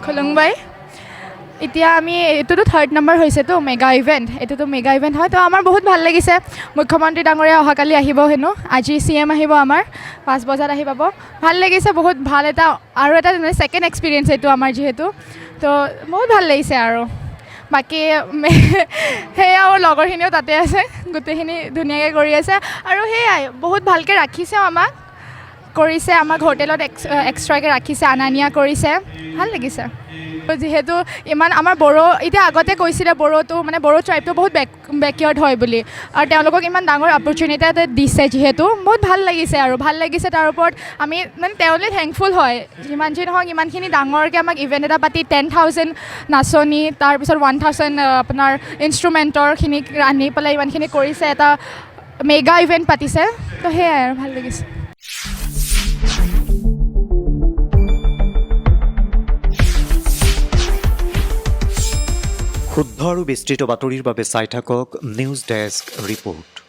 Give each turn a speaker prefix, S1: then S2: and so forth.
S1: খুলুংবাই এতিয়া আমি এইটোতো 3rd নম্বৰ হৈছে তো মেগা ইভেণ্ট এইটোতো মেগা ইভেণ্ট হয় তো আমাৰ বহুত ভাল লাগিছে মুখ্যমন্ত্ৰী ডাঙৰীয়া অহাকালি আহিব হেনো আজি CM আহিব আমাৰ 5 বজাত আহি পাব ভাল লাগিছে বহুত ভাল এটা আৰু এটা সেকেন্ড এক্সপেৰিয়েন্স এইটো আমাৰ যেহেতু তো বহুত ভাল লাগিছে আৰু বাকি হেয়া আৰু লগৰখিনিও তাতে আছে গোটেইখিনি ধুনীয়াকৈ কৰি আছে আৰু হেয়াই বহুত ভালকৈ ৰাখিছে আমাক কৰিছে আমাক হোটেলত এক্সট্ৰাকৈ ৰাখিছে আনা নিয়া কৰিছে ভাল লাগিছে যেহেতু ইমান আমাৰ বড়ো এতিয়া আগতে কৈছিলে বড়োটো মানে বড়ো ট্ৰাইবটো বহুত বেকৱাৰ্ড হয় বুলি আৰু তেওঁলোকক ইমান ডাঙৰ অপৰচুনিটি এটা দিছে যিহেতু বহুত ভাল লাগিছে আৰু ভাল লাগিছে তাৰ ওপৰত আমি মানে তেওঁলোকে থেংকফুল হয় যিমান যি নহওক ইমানখিনি ডাঙৰকৈ আমাক ইভেণ্ট এটা পাতি 10,000 নাচনি তাৰপিছত 1,000 আপোনাৰ ইনষ্ট্ৰুমেণ্টৰখিনি আনি পেলাই ইমানখিনি কৰিছে এটা মেগা ইভেণ্ট পাতিছে তো সেয়াই আৰু ভাল লাগিছে
S2: শুদ্ধ আৰু বিস্তৃত বাতৰিৰ বাবে চাই থাকক নিউজ ডেস্ক ৰিপৰ্ট।